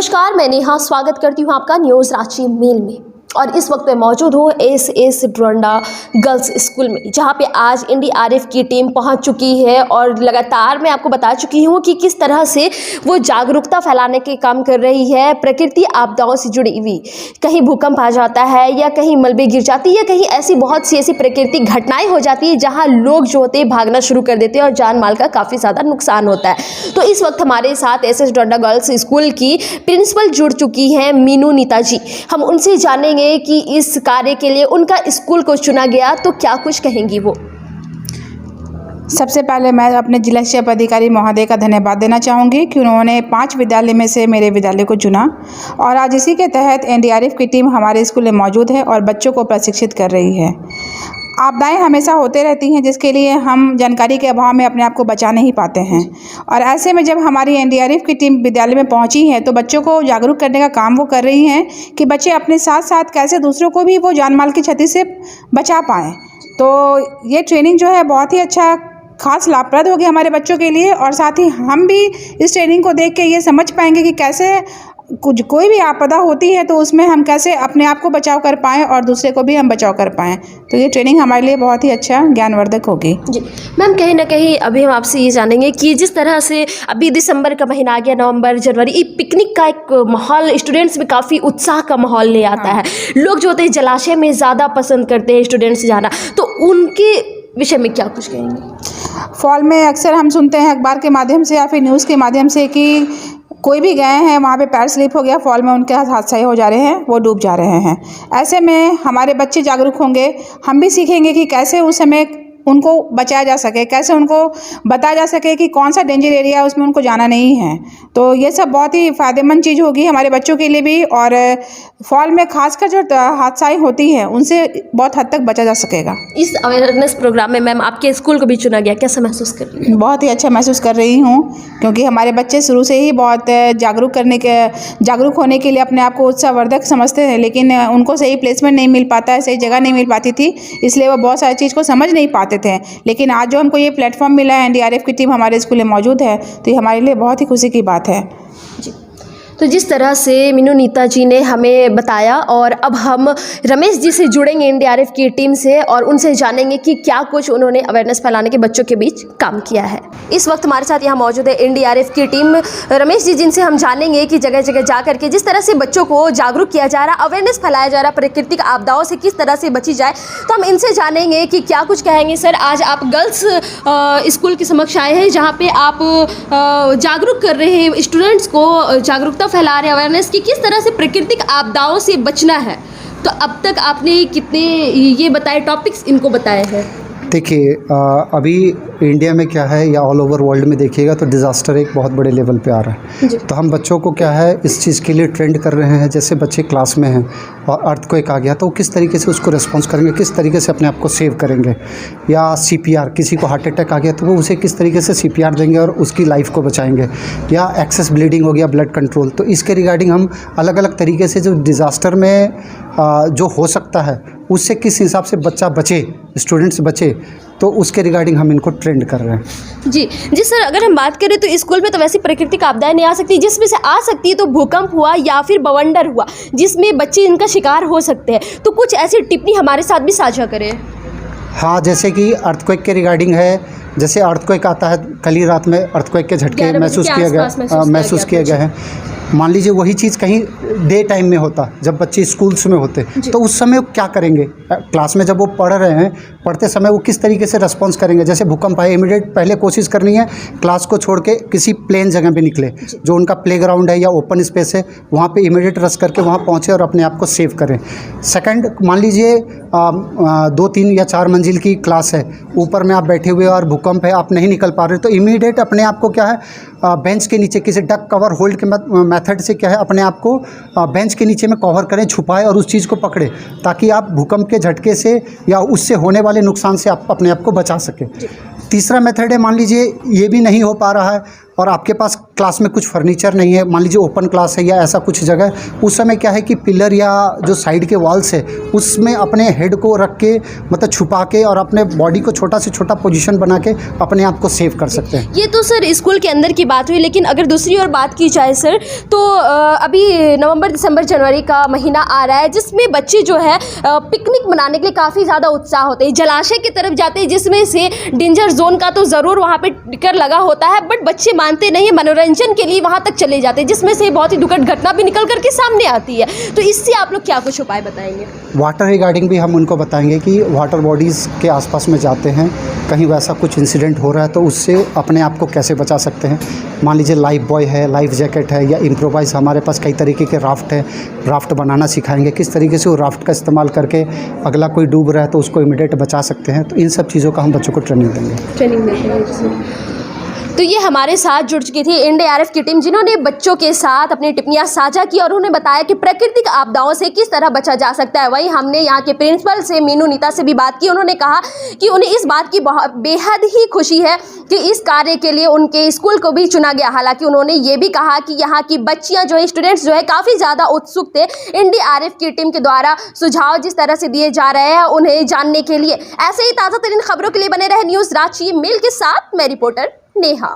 नमस्कार, मैं नेहा स्वागत करती हूँ आपका न्यूज़ रांची मेल में। और इस वक्त मैं मौजूद हूँ एस डोरंडा गर्ल्स स्कूल में, जहाँ पे आज एनडीआरएफ की टीम पहुँच चुकी है और लगातार मैं आपको बता चुकी हूँ कि किस तरह से वो जागरूकता फैलाने के काम कर रही है। प्रकृति आपदाओं से जुड़ी हुई, कहीं भूकंप आ जाता है या कहीं मलबे गिर जाती है या कहीं ऐसी बहुत सी ऐसी प्राकृतिक घटनाएं हो जाती है जहाँ लोग जो होते हैं भागना शुरू कर देते हैं और जान माल का काफ़ी ज़्यादा नुकसान होता है। तो इस वक्त हमारे साथ एस डोरंडा गर्ल्स स्कूल की प्रिंसिपल जुड़ चुकी हैं, मीनू नीता जी। हम उनसे जानेंगे कि इस कार्य के लिए उनका स्कूल को चुना गया, तो क्या कुछ कहेंगी वो। सबसे पहले मैं अपने जिला शिक्षा पदाधिकारी महोदय का धन्यवाद देना चाहूँगी कि उन्होंने 5 विद्यालय में से मेरे विद्यालय को चुना और आज इसी के तहत एनडीआरएफ की टीम हमारे स्कूल में मौजूद है और बच्चों को प्रशिक्षित कर रही है। आपदाएं हमेशा होते रहती हैं, जिसके लिए हम जानकारी के अभाव में अपने आप को बचा नहीं पाते हैं और ऐसे में जब हमारी एनडीआरएफ की टीम विद्यालय में पहुंची है तो बच्चों को जागरूक करने का काम वो कर रही हैं कि बच्चे अपने साथ साथ कैसे दूसरों को भी वो जान माल की क्षति से बचा पाएँ। तो ये ट्रेनिंग जो है बहुत ही अच्छा खास लाभप्रद होगी हमारे बच्चों के लिए और साथ ही हम भी इस ट्रेनिंग को देख के ये समझ पाएंगे कि कैसे कोई भी आपदा होती है तो उसमें हम कैसे अपने आप को बचाव कर पाएँ और दूसरे को भी हम बचाव कर पाएँ। तो ये ट्रेनिंग हमारे लिए बहुत ही अच्छा ज्ञानवर्धक होगी। जी मैम, कहीं ना कहीं अभी हम आपसे ये जानेंगे कि जिस तरह से अभी दिसंबर का महीना आ गया, नवंबर जनवरी, ये पिकनिक का एक माहौल स्टूडेंट्स में काफ़ी उत्साह का माहौल ले आता है। लोग जो होते हैं जलाशय में ज़्यादा पसंद करते हैं स्टूडेंट्स जाना, तो उनके विषय में क्या कुछ कहेंगे। फॉल में अक्सर हम सुनते हैं अखबार के माध्यम से या फिर न्यूज़ के माध्यम से कि कोई भी गए हैं वहाँ पे पैर स्लिप हो गया, फॉल में उनके हादसा हो जा रहे हैं, वो डूब जा रहे हैं। ऐसे में हमारे बच्चे जागरूक होंगे, हम भी सीखेंगे कि कैसे उस समय उनको बचाया जा सके, कैसे उनको बताया जा सके कि कौन सा डेंजर एरिया है, उसमें उनको जाना नहीं है। तो ये सब बहुत ही फ़ायदेमंद चीज़ होगी हमारे बच्चों के लिए भी और फॉल में खासकर जो हादसाएं होती हैं उनसे बहुत हद तक बचा जा सकेगा। इस अवेयरनेस प्रोग्राम में मैम आपके स्कूल को भी चुना गया, कैसा महसूस कर रही हैं। बहुत ही अच्छा महसूस कर रही हूँ क्योंकि हमारे बच्चे शुरू से ही बहुत जागरूक होने के लिए अपने आप को उत्साहवर्धक समझते हैं, लेकिन उनको सही प्लेसमेंट नहीं मिल पाता है, सही जगह नहीं मिल पाती थी, इसलिए वो बहुत सारी चीज़ को समझ नहीं पाते थे। लेकिन आज जो हमको ये प्लेटफॉर्म मिला है, एनडीआरएफ की टीम हमारे स्कूल में मौजूद है, तो ये हमारे लिए बहुत ही खुशी की बात है। जी, तो जिस तरह से मीनू नीता जी ने हमें बताया और अब हम रमेश जी से जुड़ेंगे एनडीआरएफ की टीम से और उनसे जानेंगे कि क्या कुछ उन्होंने अवेयरनेस फैलाने के बच्चों के बीच काम किया है। इस वक्त हमारे साथ यहाँ मौजूद है एनडीआरएफ की टीम रमेश जी, जिनसे हम जानेंगे कि जगह जगह जा करके जिस तरह से बच्चों को जागरूक किया जा रहा, अवेयरनेस फैलाया जा रहा, प्राकृतिक आपदाओं से किस तरह से बची जाए, तो हम इनसे जानेंगे कि क्या कुछ कहेंगे। सर, आज आप गर्ल्स स्कूल के समक्ष आए हैं जहाँ पे आप जागरूक कर रहे हैं, स्टूडेंट्स को जागरूकता फैला रहे हैं अवेयरनेस की किस तरह से प्राकृतिक आपदाओं से बचना है। तो अब तक आपने कितने ये बताए टॉपिक्स इनको बताए हैं। देखिए, अभी इंडिया में क्या है या ऑल ओवर वर्ल्ड में देखिएगा तो डिज़ास्टर एक बहुत बड़े लेवल पे आ रहा है। तो हम बच्चों को क्या है इस चीज़ के लिए ट्रेंड कर रहे हैं। जैसे बच्चे क्लास में हैं और अर्थक्वेक आ गया तो किस तरीके से उसको रिस्पॉन्स करेंगे, किस तरीके से अपने आप को सेव करेंगे, या सीपीआर, किसी को हार्ट अटैक आ गया तो वो उसे किस तरीके से सीपीआर देंगे और उसकी लाइफ को बचाएंगे, या एक्सेस ब्लीडिंग हो गया, ब्लड कंट्रोल। तो इसके रिगार्डिंग हम अलग अलग तरीके से जो डिज़ास्टर में जो हो सकता है उससे किस हिसाब से बच्चा बचे, स्टूडेंट्स बचे, तो उसके रिगार्डिंग हम इनको ट्रेंड कर रहे हैं। जी सर, अगर हम बात करें तो स्कूल में तो वैसी प्राकृतिक आपदाएं नहीं आ सकती, जिसमें से आ सकती है तो भूकंप हुआ या फिर बवंडर हुआ जिसमें बच्चे इनका शिकार हो सकते हैं। तो कुछ ऐसी टिप्पणी हमारे साथ भी साझा करें। हाँ, जैसे कि अर्थक्वेक के रिगार्डिंग है, जैसे अर्थक्वेक आता है, कल ही रात में अर्थक्वेक के झटके महसूस किए गए हैं। मान लीजिए वही चीज़ कहीं डे टाइम में होता, जब बच्चे स्कूल्स में होते, तो उस समय वो क्या करेंगे, क्लास में जब वो पढ़ रहे हैं, पढ़ते समय वो किस तरीके से रिस्पॉन्स करेंगे। जैसे भूकंप आए, इमीडिएट पहले कोशिश करनी है क्लास को छोड़ के किसी प्लेन जगह पे निकले, जो उनका प्लेग्राउंड है या ओपन स्पेस है, वहाँ पे इमीडिएट रश करके वहाँ पहुँचे और अपने आप को सेव करें। सेकंड, मान लीजिए 2, 3 या 4 मंजिल की क्लास है, ऊपर में आप बैठे हुए और भूकंप है, आप नहीं निकल पा रहे, तो इमीडिएट अपने आप को क्या है बेंच के नीचे किसी डक कवर होल्ड के मेथड से क्या है अपने आप को बेंच के नीचे में कवर करें, छुपाएं और उस चीज़ को पकड़ें, ताकि आप भूकंप के झटके से या उससे होने वाले नुकसान से आप अपने आप को बचा सकें। तीसरा मेथड है, मान लीजिए ये भी नहीं हो पा रहा है और आपके पास क्लास में कुछ फर्नीचर नहीं है, मान लीजिए ओपन क्लास है या ऐसा कुछ जगह है, उस समय क्या है कि पिलर या जो साइड के वॉल्स है उसमें अपने हेड को रख के मतलब छुपा के और अपने बॉडी को छोटा से छोटा पोजीशन बना के अपने आप को सेव कर सकते हैं। ये तो सर स्कूल के अंदर की बात हुई, लेकिन अगर दूसरी ओर बात की जाए सर तो अभी नवंबर दिसंबर जनवरी का महीना आ रहा है जिसमें बच्चे जो है पिकनिक मनाने के लिए काफ़ी ज़्यादा उत्साह होते हैं, जलाशय की तरफ जाते हैं जिसमें से डेंजर जोन का तो ज़रूर वहाँ पे टिकर लगा होता है, बट बच्चे मानते नहीं, मनोरंजन के लिए वहाँ तक चले जाते हैं जिसमें से बहुत ही दुखद घटना भी निकल करके सामने आती है। तो इससे आप लोग क्या कुछ उपाय बताएंगे? वाटर रिगार्डिंग भी हम उनको बताएंगे कि वाटर बॉडीज़ के आसपास में जाते हैं, कहीं वैसा कुछ इंसिडेंट हो रहा है तो उससे अपने आप को कैसे बचा सकते हैं। मान लीजिए लाइफ बॉय है, लाइफ जैकेट है या इम्प्रोवाइज़ हमारे पास कई तरीके के राफ्ट है, राफ्ट बनाना सिखाएंगे, किस तरीके से वो राफ्ट का इस्तेमाल करके अगला कोई डूब रहा है तो उसको इमीडिएट बचा सकते हैं। तो इन सब चीज़ों का हम बच्चों को ट्रेनिंग देंगे। तो ये हमारे साथ जुड़ चुकी थी एनडीआरएफ की टीम जिन्होंने बच्चों के साथ अपनी टिप्पणियां साझा की और उन्होंने बताया कि प्राकृतिक आपदाओं से किस तरह बचा जा सकता है। वहीं हमने यहाँ के प्रिंसिपल से मीनू नीता से भी बात की, उन्होंने कहा कि उन्हें इस बात की बेहद ही खुशी है कि इस कार्य के लिए उनके स्कूल को भी चुना गया। हालांकि उन्होंने ये भी कहा कि यहाँ की बच्चियाँ जो है, स्टूडेंट्स जो है काफ़ी ज़्यादा उत्सुक थे एनडीआरएफ की टीम के द्वारा सुझाव जिस तरह से दिए जा रहे हैं उन्हें जानने के लिए। ऐसे ही ताज़ा तरीन खबरों के लिए बने रहे न्यूज़ रांची मेल के साथ मैं रिपोर्टर नेहा।